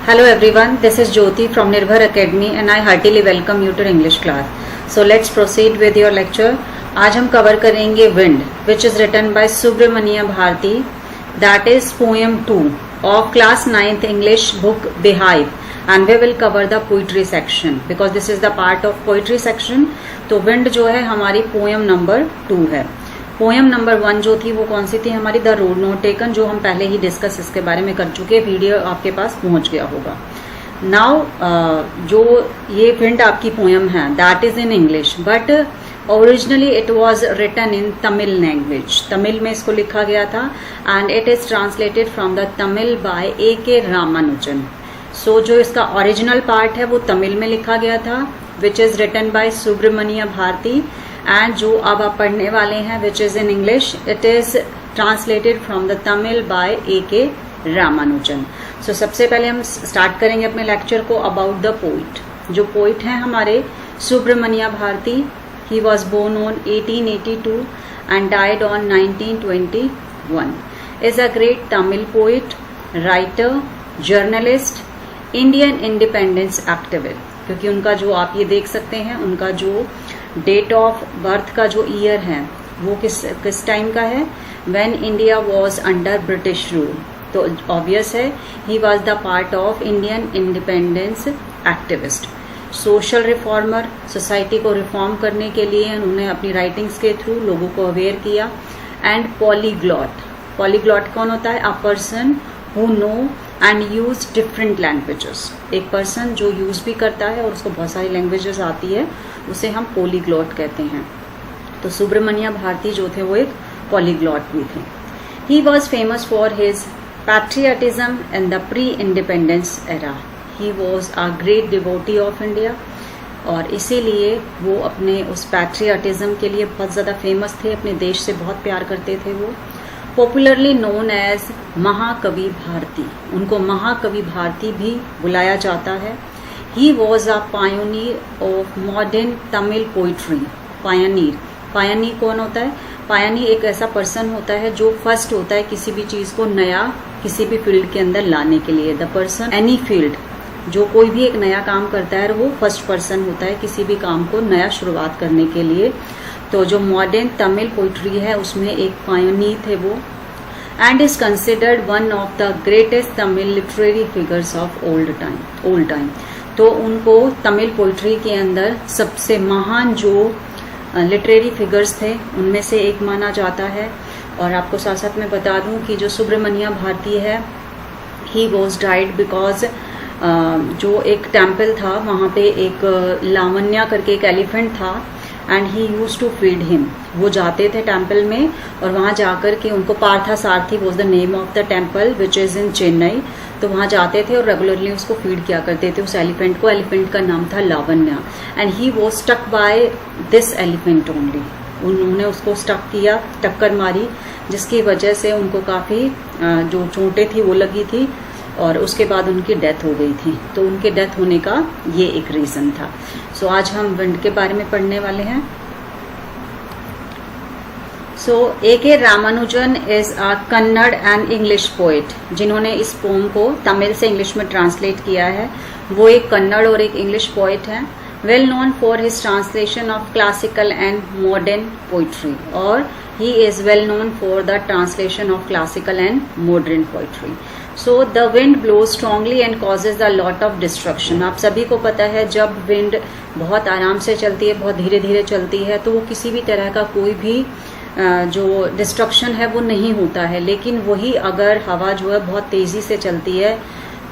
Hello everyone, this is Jyoti from Nirbhar Academy and I heartily welcome you to English class. So let's proceed with your lecture. आज हम cover करेंगे Wind, which is written by Subramania Bharti. That is poem 2 of class 9th English book Beehive, and we will cover the poetry section because this is the part of poetry section. तो Wind जो है हमारी poem number 2 है. Poem number 1 जो थी वो कौन सी थी हमारी, द रोड नॉट टेकन, जो हम पहले ही डिस्कस इसके बारे में कर चुके, वीडियो आपके पास पहुंच गया होगा. नाउ जो ये विंड आपकी पोएम है that is in English, but originally it was written in Tamil language. Tamil में इसको लिखा गया था and it is translated from the Tamil by A.K. Ramanujan. So जो इसका ओरिजिनल पार्ट है वो तमिल में लिखा गया था, which is written by Subramania Bharati, and जो अब आप पढ़ने वाले हैं which is in English, it is translated from the Tamil by A.K. Ramanujan. So सबसे पहले हम स्टार्ट करेंगे अपने लेक्चर को अबाउट द पोइट. जो पोइट हैं हमारे Subramania Bharati, he was born on 1882 and died on 1921. Is a great Tamil poet, writer, journalist, Indian independence activist. क्योंकि उनका जो आप ये देख सकते हैं उनका जो डेट ऑफ बर्थ का जो ईयर है वो किस टाइम का है, when India was under British rule. तो ऑब्वियस है he was the part of Indian independence activist. Social reformer, society को रिफॉर्म करने के लिए उन्होंने अपनी राइटिंग्स के थ्रू लोगों को अवेयर किया. And polyglot. पॉलीग्लॉट कौन होता है? A person who know and use different languages. एक पर्सन जो यूज भी करता है और उसको बहुत सारी लैंग्वेजेस आती है, उसे हम पॉलीग्लॉट कहते हैं. तो सुब्रमण्य भारती जो थे वो एक पॉलीग्लॉट भी थे. He was famous for his patriotism in the pre independence era. He was a great devotee of India, और इसीलिए वो अपने उस पैट्रियटिज्म के लिए बहुत ज़्यादा फेमस थे. अपने देश से बहुत प्यार करते थे वो. पॉपुलरली नोन एज महाकवि भारती. उनको महाकवि भारती भी बुलाया जाता है. He was a pioneer of modern Tamil poetry. Pioneer कौन होता है? पायनियर एक ऐसा पर्सन होता है जो फर्स्ट होता है किसी भी चीज को नया किसी भी फील्ड के अंदर लाने के लिए. द पर्सन एनी फील्ड, जो कोई भी एक नया काम करता है वो फर्स्ट पर्सन होता है किसी भी काम को नया शुरुआत करने के लिए. तो जो मॉडर्न तमिल पोइट्री है उसमें एक पायोनियर थे वो. And is considered one of the greatest Tamil literary figures of old time. तो उनको तमिल पोइट्री के अंदर सबसे महान जो लिटरेरी फिगर्स थे उनमें से एक माना जाता है. और आपको साथ साथ मैं बता दूं कि जो सुब्रमण्य भारती है ही वॉज डाइड बिकॉज जो एक टेम्पल था वहाँ पे एक लावण्या करके एक एलिफेंट था and he use to feed him. वो जाते थे टेम्पल में और वहाँ जाकर के उनको पार्था सारथी was the name of the temple which is इन चेन्नई. तो वहाँ जाते थे और रेगुलरली उसको फीड किया करते थे उस एलिफेंट को. एलिफेंट का नाम था Lavanya and he was stuck by this elephant only. उन्होंने उसको स्टक किया, टक्कर मारी, जिसकी वजह से उनको काफ़ी जो चोटें थी वो लगी थी और उसके बाद उनकी डेथ हो गई थी. तो उनके डेथ होने का ये एक रीज़न था. सो आज हम विंड के बारे में पढ़ने वाले हैं. सो A.K. Ramanujan is a Kannada and English poet. जिन्होंने इस पोम को तमिल से इंग्लिश में ट्रांसलेट किया है वो एक कन्नड़ और एक इंग्लिश पोएट हैं. Well known for his translation of classical and modern poetry, और he is well known for the translation of classical and modern poetry. So the wind blow strongly and causes a lot of destruction. आप सभी को पता है जब wind बहुत आराम से चलती है, बहुत धीरे धीरे चलती है, तो वो किसी भी तरह का कोई भी जो डिस्ट्रक्शन है वो नहीं होता है. लेकिन वही अगर हवा जो है बहुत तेजी से चलती है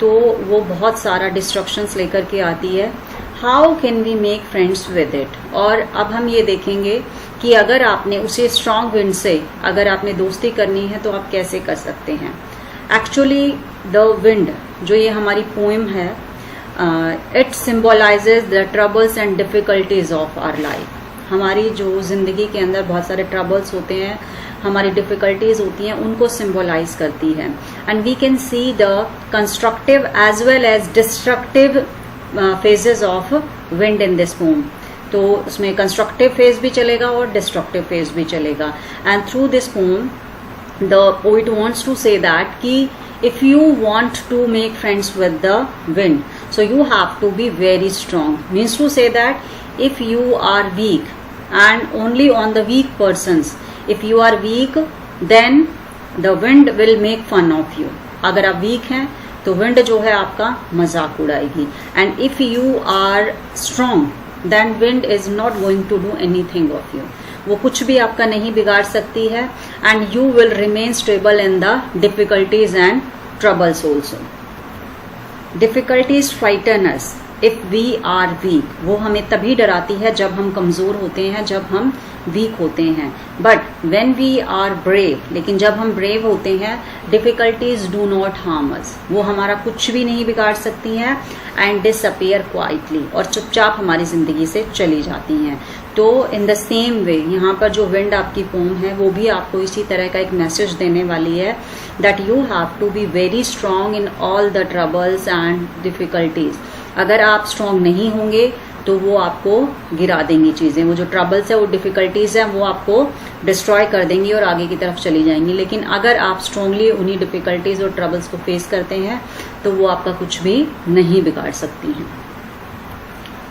तो वो बहुत सारा डिस्ट्रक्शंस लेकर के आती है. How can we make friends with it. और अब हम ये देखेंगे कि अगर आपने उसे स्ट्रांग विंड से अगर आपने दोस्ती करनी है तो आप कैसे कर सकते हैं. एक्चुअली द विंड जो ये हमारी पोएम है, it symbolises the troubles and difficulties of our life. हमारी जो जिंदगी के अंदर बहुत सारे ट्रबल्स होते हैं, हमारी डिफिकल्टीज होती हैं, उनको सिम्बोलाइज करती है. And we can see the constructive as well as destructive phases of wind in this poem. तो उसमें कंस्ट्रक्टिव फेज भी चलेगा और डिस्ट्रक्टिव फेज भी चलेगा. And through this poem the poet wants to say that कि if you want to make friends with the wind, so you have to be very strong. Means to say that if you are weak and only on the weak persons, if you are weak then the wind will make fun of you. अगर आप week हैं तो wind जो है आपका मजाक उड़ाएगी. And if you are strong then wind is not going to do anything of you. वो कुछ भी आपका नहीं बिगाड़ सकती है. And you will remain stable in the difficulties and troubles also. Difficulties frighten us if we are weak. वो हमें तभी डराती है जब हम कमजोर होते हैं, जब हम वीक होते हैं. But when we are brave, लेकिन जब हम ब्रेव होते हैं, difficulties do not harm us. वो हमारा कुछ भी नहीं बिगाड़ सकती हैं. एंड डिसअपियर क्वाइटली, और चुपचाप हमारी जिंदगी से चली जाती हैं. तो इन द सेम वे यहाँ पर जो विंड आपकी पोम है वो भी आपको इसी तरह का एक मैसेज देने वाली है that you have to be very strong in all the troubles and difficulties. अगर आप स्ट्रांग नहीं होंगे तो वो आपको गिरा देंगी चीजें. वो जो ट्रबल्स है, वो डिफिकल्टीज है, वो आपको डिस्ट्रॉय कर देंगी और आगे की तरफ चली जाएंगी. लेकिन अगर आप स्ट्रांगली उन्हीं डिफिकल्टीज और ट्रबल्स को फेस करते हैं तो वो आपका कुछ भी नहीं बिगाड़ सकती हैं.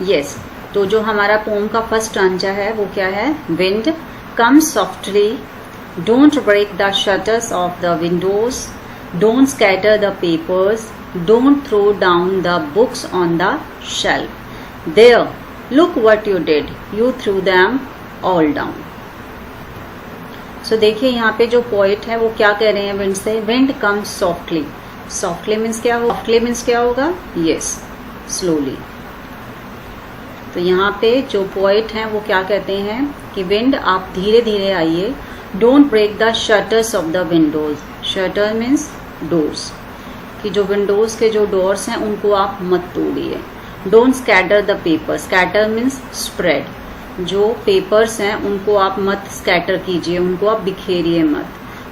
यस, तो जो हमारा पोम का फर्स्ट स्टांजा है वो क्या है? Wind come softly, don't break the shutters of the windows, don't scatter the papers, don't throw down the books on the shelf. There, look what you did. You threw them all down. So देखिए यहाँ पे जो poet है वो क्या कह रहे हैं विंड से? Wind come softly. Softly means क्या होगा? सॉफ्टली मीन्स क्या होगा? Yes, slowly. तो यहाँ पे जो पोएट हैं वो क्या कहते हैं कि विंड आप धीरे धीरे आइए. Don't break the shutters of the windows. Shutter means doors, कि जो विंडोज के जो डोर्स हैं उनको आप मत तोड़िए. Don't scatter the paper. Scatter means spread. जो पेपर्स हैं उनको आप मत स्कैटर कीजिए, उनको आप बिखेरिए मत.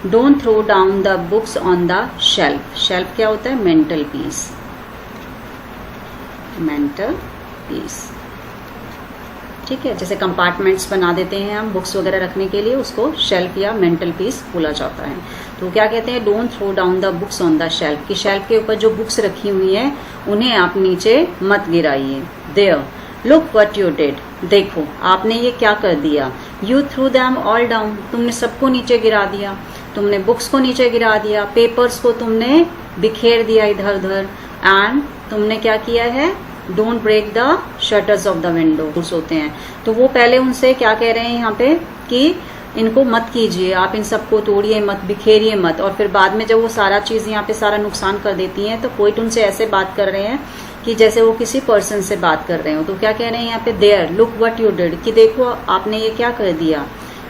Don't throw down the books on the shelf. Shelf क्या होता है? Mental peace. मेंटल पीस, ठीक है. जैसे कंपार्टमेंट्स बना देते हैं हम बुक्स वगैरह रखने के लिए, उसको शेल्फ या मेंटल पीस बोला जाता है. तो क्या कहते हैं? Don't throw down the books on the shelf, कि शेल्फ के ऊपर जो बुक्स रखी हुई हैं उन्हें आप नीचे मत गिराइए. There, look what you did. देखो आपने ये क्या कर दिया. You threw them all down. तुमने सबको नीचे गिरा दिया. तुमने बुक्स को नीचे गिरा दिया, पेपर्स को तुमने बिखेर दिया इधर उधर. एंड तुमने क्या किया है? Don't break the shutters of the windows होते हैं. तो वो पहले उनसे क्या कह रहे हैं यहाँ पे कि इनको मत कीजिए, आप इन सबको तोड़िए मत, बिखेरिए मत. और फिर बाद में जब वो सारा चीज यहाँ पे सारा नुकसान कर देती हैं तो पोएट उनसे ऐसे बात कर रहे हैं कि जैसे वो किसी पर्सन से बात कर रहे हो. तो क्या कह रहे हैं यहाँ पे? There, look what you did, कि देखो आपने ये क्या कर दिया.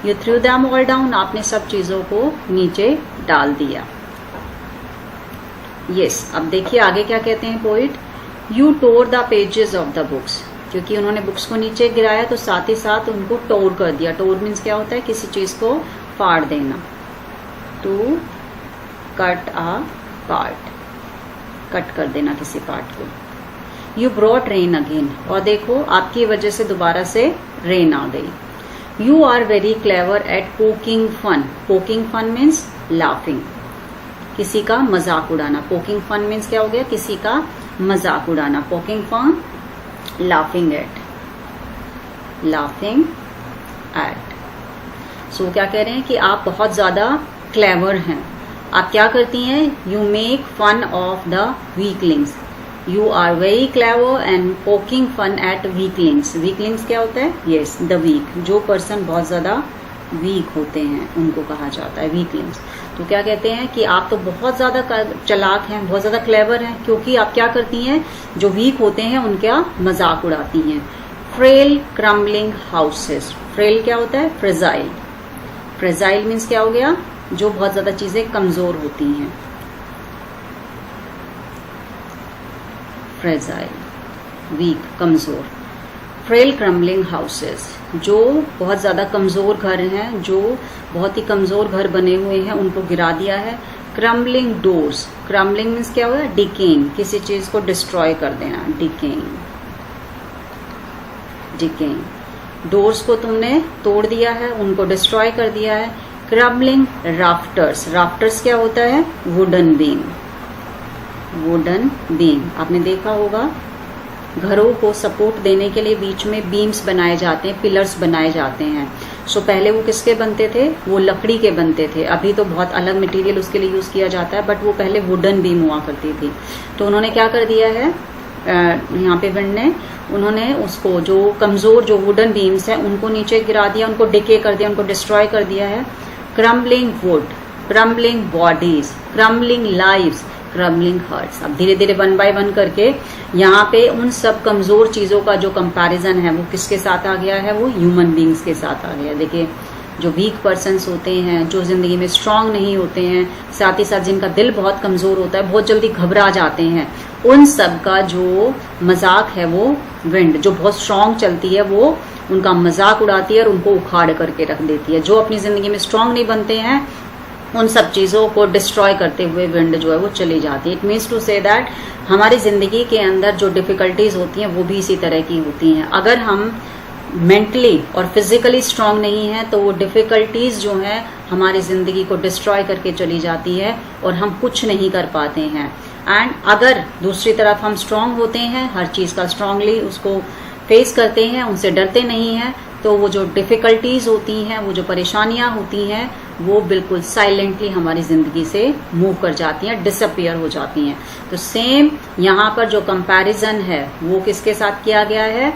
You threw them all down. आपने सब चीजों को नीचे डाल दिया. यस, अब देखिए आगे क्या कहते हैं poet. You tore the pages of the books. क्योंकि उन्होंने बुक्स को नीचे गिराया तो साथ ही साथ उनको टोर कर दिया. टोर मीन्स क्या होता है? किसी चीज को फाड़ देना. To cut a part, cut कर देना किसी पार्ट को. You brought rain again. और देखो आपकी वजह से दोबारा से रेन आ गई. You are very clever at poking fun. Poking fun means laughing, किसी का मजाक उड़ाना. पोकिंग फन मीन्स क्या हो गया? किसी का मजाक उड़ाना. Poking fun, laughing at. Laughing at. So क्या कह रहे हैं कि आप बहुत ज्यादा क्लेवर हैं. आप क्या करती हैं? You make fun of the weaklings. You are very clever and poking fun at weaklings. Weaklings क्या होता है? Yes, the weak. जो पर्सन बहुत ज्यादा वीक होते हैं उनको कहा जाता है वीकलिंग्स. तो क्या कहते हैं कि आप तो बहुत ज्यादा चालाक हैं, बहुत ज्यादा क्लेवर हैं, क्योंकि आप क्या करती हैं? जो वीक होते हैं उनका मजाक उड़ाती हैं. Frail crumbling houses. फ्रेल क्या होता है? फ्रेजाइल. फ्रेजाइल मीन्स क्या हो गया? जो बहुत ज्यादा चीजें कमजोर होती हैं. फ्रेजाइल, वीक, कमजोर. फ्रेल क्रम्बलिंग हाउसेस, जो बहुत ज्यादा कमजोर घर हैं, जो बहुत ही कमजोर घर बने हुए हैं, उनको गिरा दिया है. Crumbling doors. क्रम्बलिंग मीन्स क्या होगा? डिकेइंग, किसी चीज को डिस्ट्रॉय कर देना. Decaying, decaying. डोर्स को तुमने तोड़ दिया है, उनको डिस्ट्रॉय कर दिया है. Crumbling rafters. राफ्टर्स क्या होता है? Wooden beam. Wooden beam. आपने देखा होगा घरों को सपोर्ट देने के लिए बीच में बीम्स बनाए जाते हैं, पिलर्स बनाए जाते हैं। सो पहले वो किसके बनते थे? वो लकड़ी के बनते थे। अभी तो बहुत अलग मटेरियल उसके लिए यूज किया जाता है, बट वो पहले वुडन बीम हुआ करती थी। तो उन्होंने क्या कर दिया है यहाँ पे विंड ने, उन्होंने उसको जो कमजोर जो वुडन बीम्स है उनको नीचे गिरा दिया, उनको डिके कर दिया, उनको डिस्ट्रॉय कर दिया है। Crumbling would, crumbling bodies, crumbling lives, crumbling hearts. अब धीरे धीरे 1 बाय 1 करके यहाँ पे उन सब कमजोर चीजों का जो कंपैरिजन है वो किसके साथ आ गया है? वो ह्यूमन बींग्स के साथ आ गया। देखिए जो वीक पर्सन्स होते हैं, जो जिंदगी में स्ट्रांग नहीं होते हैं, साथ ही साथ जिनका दिल बहुत कमजोर होता है, बहुत जल्दी घबरा जाते हैं, उन सब का जो मजाक है वो विंड, जो बहुत स्ट्रांग चलती है, वो उनका मजाक उड़ाती है और उनको उखाड़ करके रख देती है। जो अपनी जिंदगी में स्ट्रांग नहीं बनते हैं उन सब चीजों को डिस्ट्रॉय करते हुए विंड जो है वो चली जाती है। It means to say that हमारी जिंदगी के अंदर जो डिफिकल्टीज होती हैं वो भी इसी तरह की होती हैं। अगर हम मेंटली और फिजिकली स्ट्रांग नहीं है तो वो डिफिकल्टीज जो है हमारी जिंदगी को डिस्ट्रॉय करके चली जाती है और हम कुछ नहीं कर पाते हैं। एंड अगर दूसरी तरफ हम स्ट्रांग होते हैं, हर चीज का स्ट्रांगली उसको फेस करते हैं, उनसे डरते नहीं हैं, तो वो जो डिफिकल्टीज होती हैं, वो जो परेशानियां होती हैं, वो बिल्कुल साइलेंटली हमारी जिंदगी से मूव कर जाती हैं, डिसअपियर हो जाती हैं। तो सेम यहाँ पर जो कंपैरिजन है वो किसके साथ किया गया है?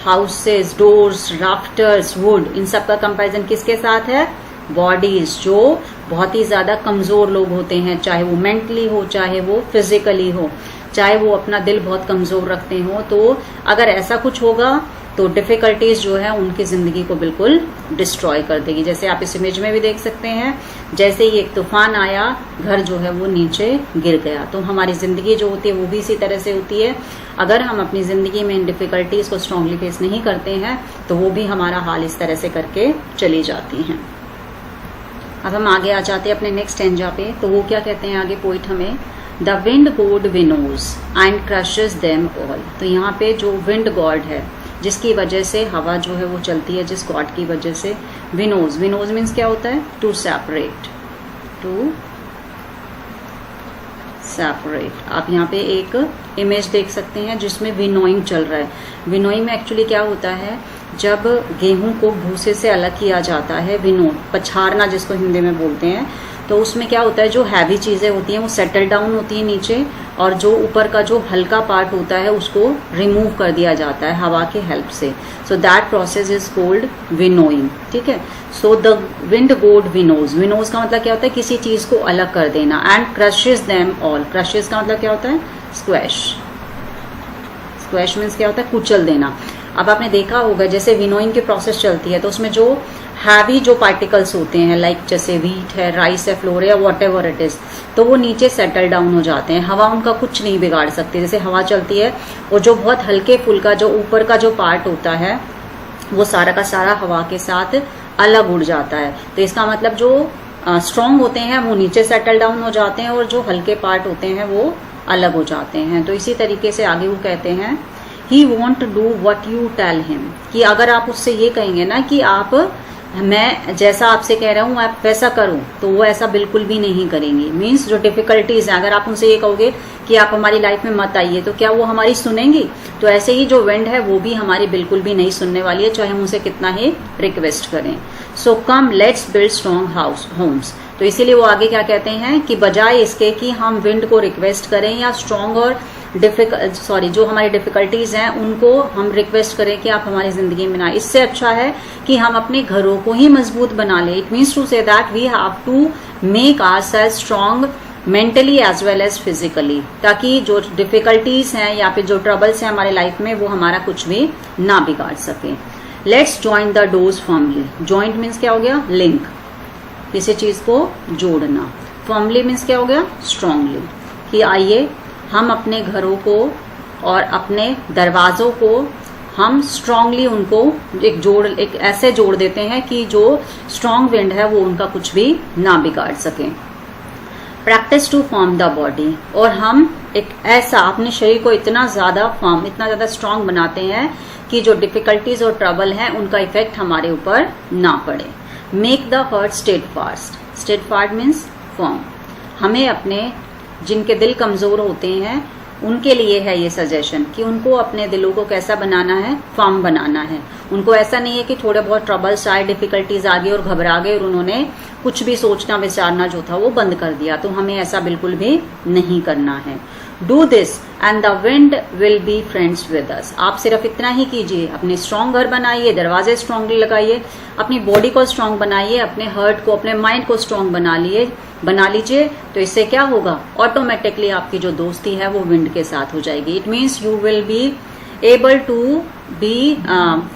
हाउसेस, डोर्स, राफ्टर्स, वुड, इन सब का कंपैरिजन किसके साथ है? बॉडीज, जो बहुत ही ज्यादा कमजोर लोग होते हैं, चाहे वो मेंटली हो, चाहे वो फिजिकली हो, चाहे वो अपना दिल बहुत कमजोर रखते हो। तो अगर ऐसा कुछ होगा तो डिफिकल्टीज जो है उनकी जिंदगी को बिल्कुल डिस्ट्रॉय कर देगी। जैसे आप इस इमेज में भी देख सकते हैं, जैसे ही एक तूफान आया, घर जो है वो नीचे गिर गया। तो हमारी जिंदगी जो होती है वो भी इसी तरह से होती है। अगर हम अपनी जिंदगी में इन डिफिकल्टीज को स्ट्रांगली फेस नहीं करते हैं तो वो भी हमारा हाल इस तरह से करके चली जाती हैं। अब हम आगे आ जाते हैं अपने नेक्स्ट स्टैंजा पे। तो वो क्या कहते हैं आगे पोइट हमें? The wind god winnows and crushes them all. तो यहाँ पे जो विंड गॉड है, जिसकी वजह से हवा जो है वो चलती है, जिस गॉड की वजह से, विनोज, विनोज मीन्स क्या होता है? To separate, to separate. आप यहाँ पे एक इमेज देख सकते हैं जिसमें विनोइंग चल रहा है। विनोइंग में एक्चुअली क्या होता है? जब गेहूं को भूसे से अलग किया जाता है, विनो, पछाड़ना जिसको हिंदी में बोलते हैं, तो उसमें क्या होता है? जो हैवी चीजें होती हैं वो सेटल डाउन होती है नीचे, और जो ऊपर का जो हल्का पार्ट होता है उसको रिमूव कर दिया जाता है हवा के हेल्प से। So that process is called winnowing. ठीक है। सो द विंड गॉड विनोज, विनोज का मतलब क्या होता है? किसी चीज को अलग कर देना। And crushes them all, crushes का मतलब क्या होता है? स्क्वैश, स्क्वैश मीन्स क्या होता है? कुचल देना। अब आपने देखा होगा जैसे विनोइंग की प्रोसेस चलती है तो उसमें जो हैवी जो पार्टिकल्स होते हैं, लाइक जैसे व्हीट है, राइस है, फ्लोर है, वॉट एवर इट इज, तो वो नीचे सेटल डाउन हो जाते हैं। हवा उनका कुछ नहीं बिगाड़ सकती। जैसे हवा चलती है और जो बहुत हल्के फुल्का जो ऊपर का जो पार्ट होता है वो सारा का सारा हवा के साथ अलग उड़ जाता है। तो इसका मतलब जो स्ट्रांग होते हैं वो नीचे सेटल डाउन हो जाते हैं और जो हल्के पार्ट होते हैं वो अलग हो जाते हैं। तो इसी तरीके से आगे वो कहते हैं he won't do what you tell him, कि अगर आप उससे ये कहेंगे ना कि आप, मैं जैसा आपसे कह रहा हूँ आप वैसा करूं, तो वो ऐसा बिल्कुल भी नहीं करेंगे। मीन्स जो डिफिकल्टीज है, अगर आप उनसे ये कहोगे कि आप हमारी लाइफ में मत आइए, तो क्या वो हमारी सुनेंगी? तो ऐसे ही जो विंड है वो भी हमारी बिल्कुल भी नहीं सुनने वाली है, चाहे हम उनसे कितना ही रिक्वेस्ट करें। So come let's build strong house homes. तो इसीलिए वो आगे क्या कहते हैं कि बजाय इसके कि हम विंड को रिक्वेस्ट करें या स्ट्रॉन्ग और जो हमारी डिफिकल्टीज हैं उनको हम रिक्वेस्ट करें कि आप हमारी जिंदगी में ना, इससे अच्छा है कि हम अपने घरों को ही मजबूत बना लें। It means to say that we have to make ourself strong mentally as well as physically, ताकि जो डिफिकल्टीज हैं या फिर जो ट्रबल्स हैं हमारे लाइफ में वो हमारा कुछ भी ना बिगाड़ सके। Let's join the doors firmly. Joint means क्या हो गया? लिंक, किसी चीज को जोड़ना। फर्मली मीन्स क्या हो गया? स्ट्रांगली, कि आइए हम अपने घरों को और अपने दरवाजों को हम स्ट्रांगली उनको एक ऐसे जोड़ देते हैं कि जो स्ट्रांग विंड है वो उनका कुछ भी ना बिगाड़ सके। Practise to form the body, और हम एक ऐसा अपने शरीर को इतना ज्यादा फॉर्म, इतना ज्यादा स्ट्रांग बनाते हैं कि जो डिफिकल्टीज और ट्रबल है उनका इफेक्ट हमारे ऊपर ना पड़े। Make the heart steadfast, steadfast means form. हमें अपने जिनके दिल कमजोर होते हैं उनके लिए है ये सजेशन कि उनको अपने दिलों को कैसा बनाना है, फर्म बनाना है। उनको ऐसा नहीं है कि थोड़े बहुत ट्रबल्स आए, डिफिकल्टीज आ गई और घबरा गए और उन्होंने कुछ भी सोचना विचारना जो था वो बंद कर दिया। तो हमें ऐसा बिल्कुल भी नहीं करना है। Do this and the wind will be friends with us. आप सिर्फ इतना ही कीजिए, अपने स्ट्रांग घर बनाइए, दरवाजे स्ट्रांगली लगाइए, अपनी बॉडी को स्ट्रांग बनाइए, अपने हार्ट को, अपने माइंड को स्ट्रांग बना लीजिए। तो इससे क्या होगा, ऑटोमेटिकली आपकी जो दोस्ती है वो विंड के साथ हो जाएगी। It means you will be able to be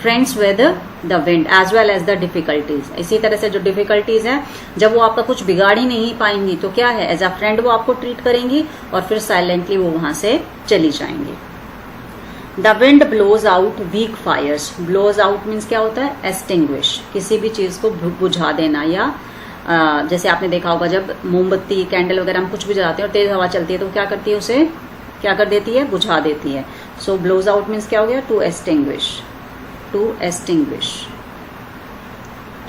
friends with the wind as well as the difficulties. इसी तरह से जो डिफिकल्टीज है, जब वो आपका कुछ बिगाड़ ही नहीं पाएंगी तो क्या है, एज अ फ्रेंड वो आपको ट्रीट करेंगी और फिर साइलेंटली वो वहां से चली जाएंगी। The wind blows out weak fires. Blows out means क्या होता है, एक्सटिंग्विश, किसी भी चीज को बुझा देना। या जैसे आपने देखा होगा जब मोमबत्ती, कैंडल वगैरह हम कुछ भी जलाते हैं और तेज हवा चलती है तो क्या करती है, उसे क्या कर देती है, बुझा देती है। सो ब्लोज आउट मीन्स क्या हो गया, टू एक्सटिंग्विश। टू एक्सटिंग्विश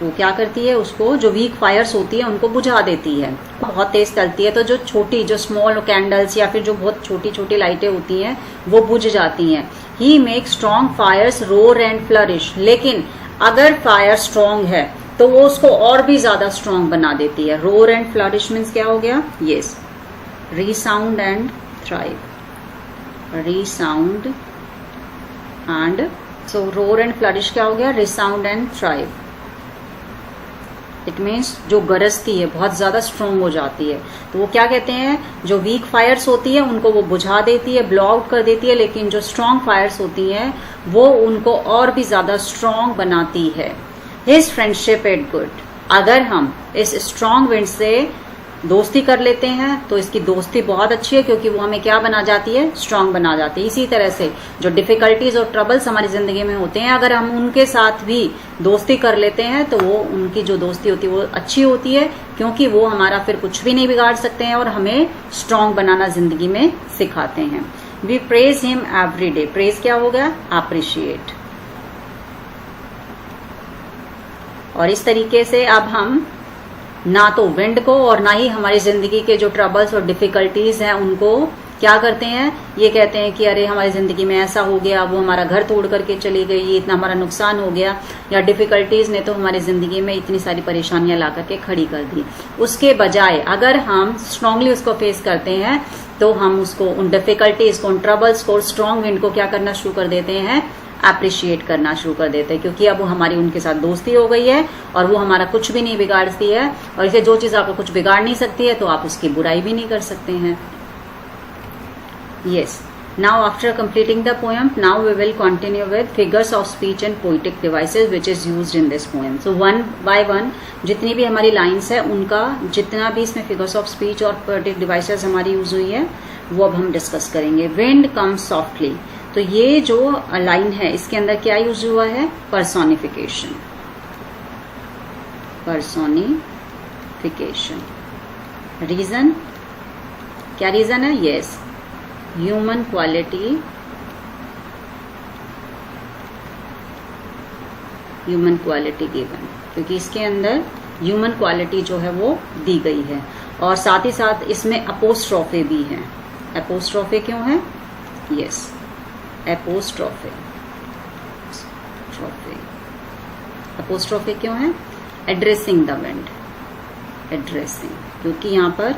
तो क्या करती है, उसको जो वीक फायर्स होती है उनको बुझा देती है। बहुत तेज चलती है तो जो छोटी, जो स्मॉल कैंडल्स या फिर जो बहुत छोटी छोटी लाइटें होती हैं वो बुझ जाती हैं। He make strong fires roar and flourish. लेकिन अगर फायर स्ट्रॉन्ग है तो वो उसको और भी ज्यादा स्ट्रॉन्ग बना देती है। रोर एंड फ्लरिश मीन्स क्या हो गया, yes, resound and thrive. Resound and, so roar and flourish क्या हो गया, resound and thrive. It means जो गरजती है, बहुत ज्यादा स्ट्रोंग हो जाती है। तो वो क्या कहते हैं, जो वीक फायर्स होती है उनको वो बुझा देती है, ब्लो आउट कर देती है, लेकिन जो स्ट्रांग फायर्स होती हैं वो उनको और भी ज्यादा स्ट्रांग बनाती है। His friendship is good. अगर हम इस स्ट्रांग विंड से दोस्ती कर लेते हैं तो इसकी दोस्ती बहुत अच्छी है, क्योंकि वो हमें क्या बना जाती है, स्ट्रांग बना जाती है। इसी तरह से जो डिफिकल्टीज और ट्रबल्स हमारी जिंदगी में होते हैं, अगर हम उनके साथ भी दोस्ती कर लेते हैं तो वो, उनकी जो दोस्ती होती है वो अच्छी होती है, क्योंकि वो हमारा फिर कुछ भी नहीं बिगाड़ सकते हैं और हमें स्ट्रांग बनाना जिंदगी में सिखाते हैं। We praise him every day. Praise क्या हो गया, अप्रिशिएट। और इस तरीके से अब हम ना तो विंड को और ना ही हमारी जिंदगी के जो ट्रबल्स और डिफिकल्टीज हैं उनको क्या करते हैं, ये कहते हैं कि अरे हमारी जिंदगी में ऐसा हो गया, वो हमारा घर तोड़ करके चली गई, इतना हमारा नुकसान हो गया, या डिफिकल्टीज ने तो हमारी जिंदगी में इतनी सारी परेशानियां ला करके खड़ी कर दी। उसके बजाय अगर हम स्ट्रांगली उसको फेस करते हैं तो हम उसको, उन डिफिकल्टीज को, उन ट्रबल्स को, स्ट्रांग विंड को क्या करना शुरू कर देते हैं, अप्रिशिएट करना शुरू कर देते हैं, क्योंकि अब वो हमारी उनके साथ दोस्ती हो गई है और वो हमारा कुछ भी नहीं बिगाड़ती है। और इसे जो चीज आपको कुछ बिगाड़ नहीं सकती है तो आप उसकी बुराई भी नहीं कर सकते हैं। Yes, now after completing the poem, now we will continue with figures of speech and poetic devices which is used in this poem. So one by one जितनी भी हमारी लाइन्स है उनका, जितना भी इसमें फिगर्स ऑफ स्पीच और poetic devices हमारी यूज हुई है वो अब हम डिस्कस करेंगे। विंड कम्स सॉफ्टली, तो ये जो लाइन है इसके अंदर क्या यूज हुआ है, पर्सोनिफिकेशन। पर्सोनिफिकेशन। रीजन, क्या रीजन है, yes, human quality, human quality given, क्योंकि इसके अंदर ह्यूमन क्वालिटी जो है वो दी गई है। और साथ ही साथ इसमें अपोस्ट्रोफे भी है। अपोस्ट्रोफे क्यों है, यस, एपोस्ट्रोफे। अपोस्ट्रोफे क्यों है, एड्रेसिंग द विंड। एड्रेसिंग, क्योंकि यहाँ पर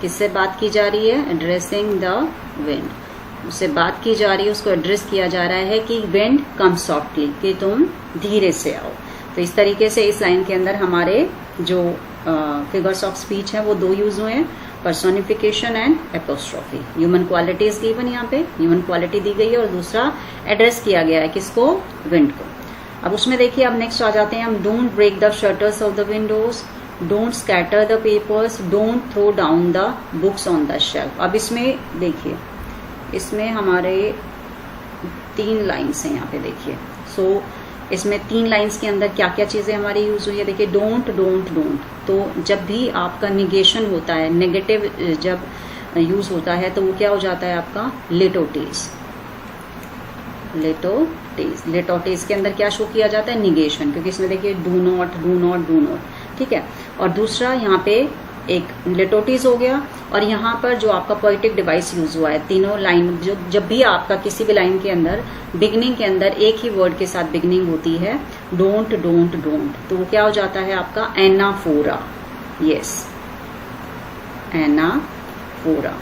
किससे बात की जा रही है, एड्रेसिंग द विंड, उससे बात की जा रही है, उसको एड्रेस किया जा रहा है कि विंड कम सॉफ्टली, कि तुम धीरे से आओ। तो इस तरीके से इस लाइन के अंदर हमारे जो फिगर्स ऑफ स्पीच है वो दो यूज हुए हैं, personification and apostrophe. Human qualities given, यहाँ पे ह्यूमन क्वालिटी दी गई है और दूसरा एड्रेस किया गया है किसको, विंड को। अब उसमें देखिए, अब नेक्स्ट आ जाते हैं हम, don't break the shutters of the windows, don't scatter the papers, don't throw down the books on the shelf. अब इसमें देखिए, इसमें हमारे 3 लाइन्स हैं यहाँ पे देखिए। सो इसमें 3 लाइन्स के अंदर क्या क्या चीजें हमारी यूज हुई है, देखिए, डोंट, डोंट, डोंट। तो जब भी आपका निगेशन होता है, नेगेटिव जब यूज होता है तो वो क्या हो जाता है आपका, लेटोटेज। लेटोटेज, लेटोटेज के अंदर क्या शो किया जाता है, निगेशन, क्योंकि इसमें देखिए do not, do not, do not, ठीक है। और दूसरा यहाँ पे एक लिटोटिस हो गया, और यहाँ पर जो आपका पोएटिक डिवाइस यूज हुआ है, तीनों लाइन जो जब भी आपका किसी भी लाइन के अंदर बिगनिंग के अंदर एक ही वर्ड के साथ बिगनिंग होती है, डोंट डोंट डोंट, तो वो क्या हो जाता है आपका एनाफोरा। यस, एनाफोरा,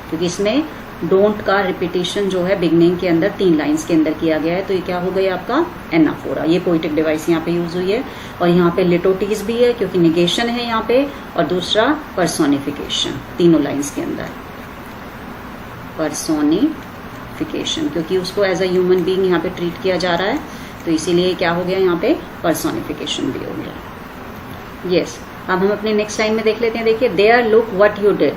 क्योंकि इसमें डोंट का रिपीटेशन जो है बिगनिंग के अंदर 3 लाइंस के अंदर किया गया है, तो ये क्या हो गया आपका एनाफोरा। ये पोएटिक डिवाइस यहाँ पे यूज हुई है, और यहाँ पे लिटोटिस भी है क्योंकि निगेशन है यहाँ पे, और दूसरा पर्सोनिफिकेशन, तीनों लाइंस के अंदर पर्सोनिफिकेशन, क्योंकि उसको एज अ ह्यूमन बीइंग यहाँ पे ट्रीट किया जा रहा है, तो इसीलिए क्या हो गया यहाँ पे पर्सोनिफिकेशन भी हो गया। यस, अब हम अपने नेक्स्ट लाइन में देख लेते हैं। देखिए, there look what you did,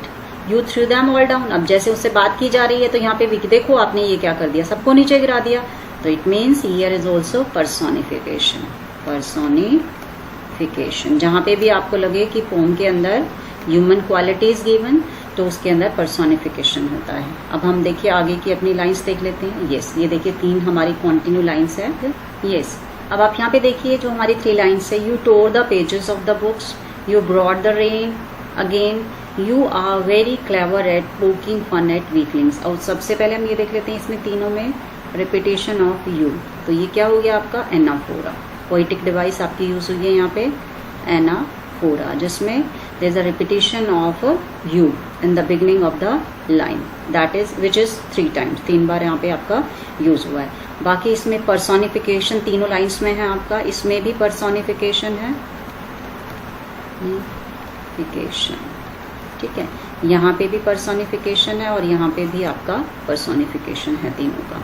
you threw them all down. अब जैसे उससे बात की जा रही है, तो यहाँ पे देखो आपने ये क्या कर दिया, सबको नीचे गिरा दिया, तो it means here is also personification. Personification, जहां पे भी आपको लगे कि पोम के अंदर ह्यूमन क्वालिटी इज गिवन, तो उसके अंदर पर्सोनिफिकेशन होता है। अब हम देखिए आगे की अपनी लाइंस देख लेते हैं। यस, ये देखिए 3 हमारी कॉन्टिन्यू लाइंस है। यस, अब आप यहाँ पे देखिए जो हमारी 3 लाइन्स है, you tore the pages of the books, you brought the rain again, you are very clever at poking fun at weaklings. और सबसे पहले हम ये देख लेते हैं इसमें तीनों में रिपीटेशन ऑफ यू, तो ये क्या हो गया आपका एनाफोरा। पोएटिक डिवाइस आपकी यूज हुई है यहाँ पे एनाफोरा, जिसमें there is a repetition of you in the beginning of the line, that is which is 3 times, 3 बार यहाँ पे आपका यूज हुआ है। बाकी इसमें पर्सोनिफिकेशन तीनों लाइन्स में है आपका, इसमें भी पर्सोनिफिकेशन है, ठीक है, यहाँ पे भी पर्सोनिफिकेशन है और यहाँ पे भी आपका पर्सोनिफिकेशन है तीनों का।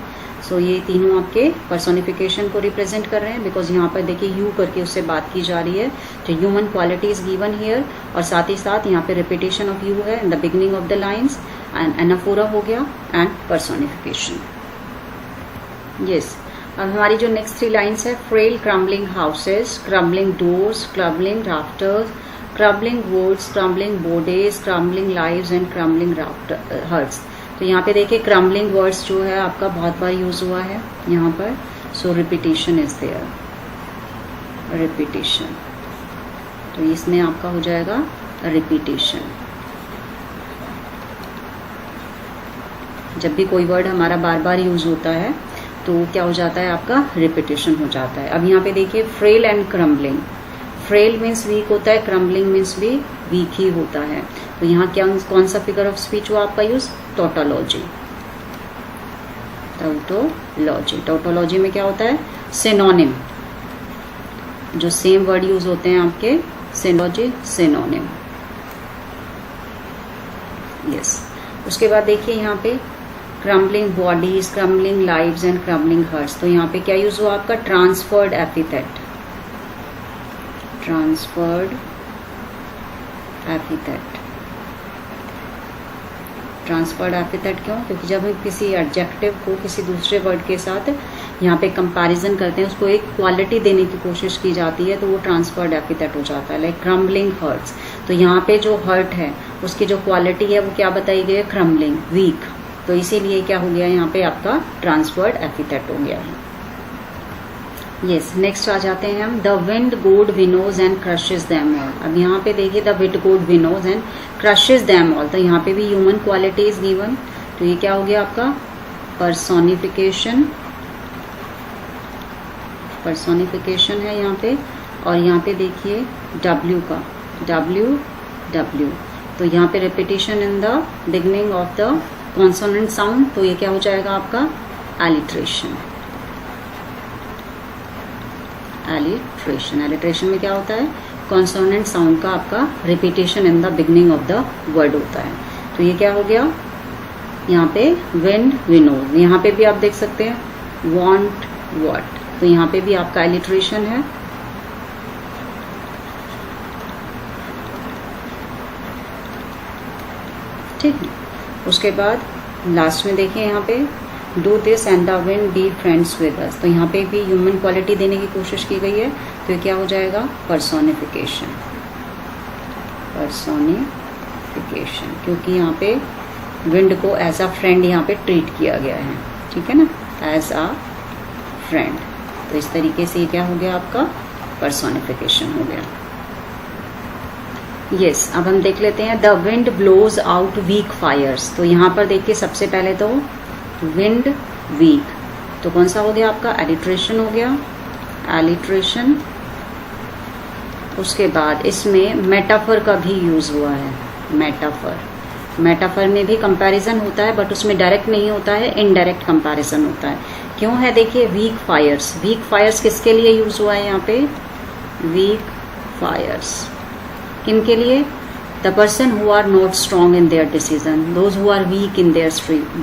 सो ये तीनों आपके पर्सोनिफिकेशन को रिप्रेजेंट कर रहे हैं, बिकॉज यहाँ पर देखिए यू करके उससे बात की जा रही है, जो human quality is given here, और साथ ही साथ यहाँ पे रिपीटेशन ऑफ यू है in the beginning of the lines, and anaphora हो गया एंड पर्सोनिफिकेशन। यस, अब हमारी जो नेक्स्ट 3 लाइन्स है, frail crumbling houses, crumbling doors, crumbling rafters, crumbling woods, crumbling bodies, crumbling lives and crumbling hearts. तो यहाँ पे देखिए क्रम्बलिंग वर्ड्स जो है आपका बहुत बार यूज हुआ है यहाँ पर, सो रिपीटेशन इज देयर, रिपीटेशन, तो इसमें आपका हो जाएगा रिपीटेशन। जब भी कोई वर्ड हमारा बार बार यूज होता है तो क्या हो जाता है आपका रिपीटेशन हो जाता है। अब यहाँ पे देखिए frail and crumbling, frail means weak होता है, क्रम्बलिंग मीन्स भी वीक ही होता है, तो यहाँ क्या कौन सा फिगर ऑफ स्पीच हुआ आपका यूज, टोटोलॉजी। टोटोलॉजी, टोटोलॉजी में क्या होता है, सिनोनिम, जो सेम वर्ड यूज होते हैं आपके, सिनोलॉजी सिनोनिम। यस, उसके बाद देखिए यहाँ पे crumbling bodies, crumbling lives and crumbling hearts, तो यहाँ पे क्या यूज हुआ आपका, transferred epithet, transferred epithet. Transferred epithet क्यों, क्योंकि जब हम किसी एडजेक्टिव को किसी दूसरे वर्ड के साथ यहाँ पे कंपैरिजन करते हैं, उसको एक क्वालिटी देने की कोशिश की जाती है, तो वो ट्रांसफर्ड एपिथेट हो जाता है। लाइक क्रम्बलिंग हर्ट्स, तो यहाँ पे जो हर्ट है उसकी जो क्वालिटी है वो क्या बताई गई है, क्रम्बलिंग, वीक, तो इसीलिए क्या हो गया यहाँ पे आपका ट्रांसफर्ड एपिथेट हो गया है। यस, नेक्स्ट आ जाते हैं हम, द विंड गोड विनोज एंड क्रशेज दैम ऑल। अब यहाँ पे देखिए द विंड गोड विनोज एंड क्रशेज दैम ऑल, तो यहाँ पे भी ह्यूमन क्वालिटी इज गिवन, तो ये क्या हो गया आपका पर्सोनिफिकेशन, पर्सोनिफिकेशन है यहाँ पे, और यहाँ पे देखिए डब्ल्यू का, डब्ल्यू, तो यहाँ पे repetition in the beginning of the consonant sound, तो ये क्या हो जाएगा आपका एलिट्रेशन। एलिट्रेशन, एलिट्रेशन में क्या होता है, कॉन्सोनेंट साउंड का आपका repetition in the beginning of the word होता है, तो ये क्या हो गया यहाँ पे विंड विनोज। यहाँ पे भी आप देख सकते हैं वांट व्हाट, तो यहाँ पे भी आपका एलिट्रेशन है। ठीक है, उसके बाद लास्ट में देखिए यहाँ पे do this and the wind B friends with us, तो यहाँ पे भी ह्यूमन क्वालिटी देने की कोशिश की गई है, तो ये क्या हो जाएगा पर्सोनिफिकेशन, पर्सोनिफिकेशन, क्योंकि यहाँ पे विंड को एज अ फ्रेंड यहाँ पे ट्रीट किया गया है, ठीक है ना, एज अ फ्रेंड, तो इस तरीके से ये क्या हो गया आपका पर्सोनिफिकेशन हो गया। यस, अब हम देख लेते हैं the wind blows out weak fires. तो यहाँ पर देखिए सबसे पहले तो विंड वीक, तो कौन सा हो गया आपका, एलिट्रेशन हो गया, एलिट्रेशन। उसके बाद इसमें मेटाफर का भी यूज हुआ है, मेटाफर। मेटाफर में भी कंपैरिजन होता है बट उसमें डायरेक्ट नहीं होता है, इनडायरेक्ट कंपैरिजन होता है। क्यों है, देखिए वीक फायर्स, वीक फायर्स किसके लिए यूज हुआ है यहाँ पे, वीक फायर्स किनके लिए, the person who are not strong in their decision, those who are weak in their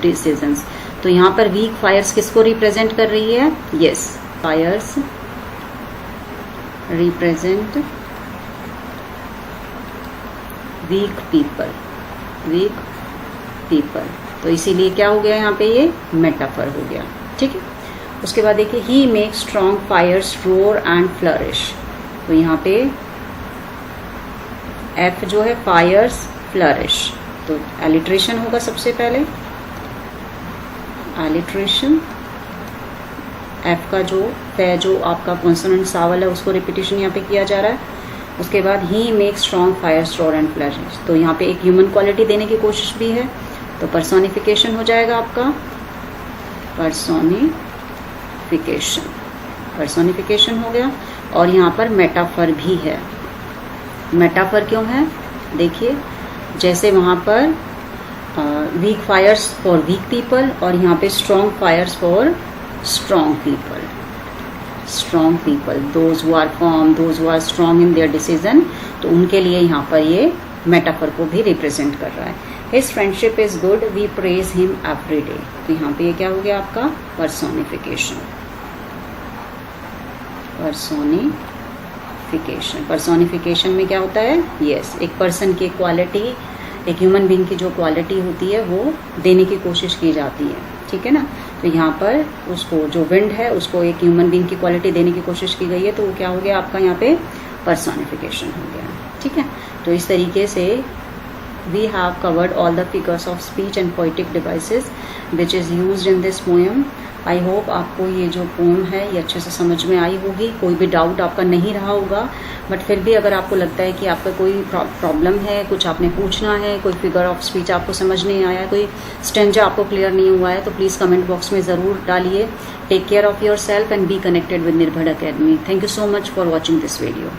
decisions. तो यहाँ पर वीक फायर्स किसको रिप्रेजेंट कर रही है, yes, fires represent weak people, weak people. तो इसीलिए क्या हो गया यहाँ पे, ये मेटाफर हो गया, ठीक है। उसके बाद देखिए he make strong fires roar and flourish. तो यहाँ पे एफ जो है फायर्स फ्लरिश, तो एलिट्रेशन होगा सबसे पहले, एलिट्रेशन। एफ का जो आपका कॉन्सोनेंट सावल है उसको रिपीटिशन यहाँ पे किया जा रहा है। उसके बाद he make strong fires roar and flourish, तो यहाँ पे एक ह्यूमन क्वालिटी देने की कोशिश भी है, तो पर्सोनिफिकेशन हो जाएगा आपका, पर्सोनिफिकेशन, पर्सोनिफिकेशन हो गया। और यहाँ पर मेटाफर भी है। मेटाफर क्यों है, देखिए जैसे वहाँ पर weak fires for weak people और यहाँ पे strong fires for strong people, strong people, those who are firm, those who are strong in their decision, तो उनके लिए यहाँ पर ये मेटाफर को भी रिप्रेजेंट कर रहा है। His friendship is good, we praise him every day. तो यहाँ पे ये क्या हो गया आपका, पर्सोनिफिकेशन, पर्सोनिफिकेशन। पर्सोनिफिकेशन में क्या होता है, यस, एक पर्सन की क्वालिटी, एक ह्यूमन बीइंग की जो क्वालिटी होती है वो देने की कोशिश की जाती है, ठीक है ना। तो यहाँ पर उसको जो विंड है उसको एक ह्यूमन बीइंग की क्वालिटी देने की कोशिश की गई है, तो वो क्या हो गया आपका यहाँ पे, पर्सोनिफिकेशन हो गया, ठीक है। तो इस तरीके से we have covered all the figures of speech and poetic devices which is used in this poem. I hope आपको ये जो पोम है ये अच्छे से समझ में आई होगी, कोई भी डाउट आपका नहीं रहा होगा। बट फिर भी अगर आपको लगता है कि आपका कोई प्रॉब्लम है, कुछ आपने पूछना है, कोई फिगर ऑफ स्पीच आपको समझ नहीं आया, कोई स्टेंजा आपको क्लियर नहीं हुआ है, तो प्लीज़ कमेंट बॉक्स में ज़रूर डालिए। Take care of your self and be connected with Nirbhar Academy. Thank you so much for watching this video.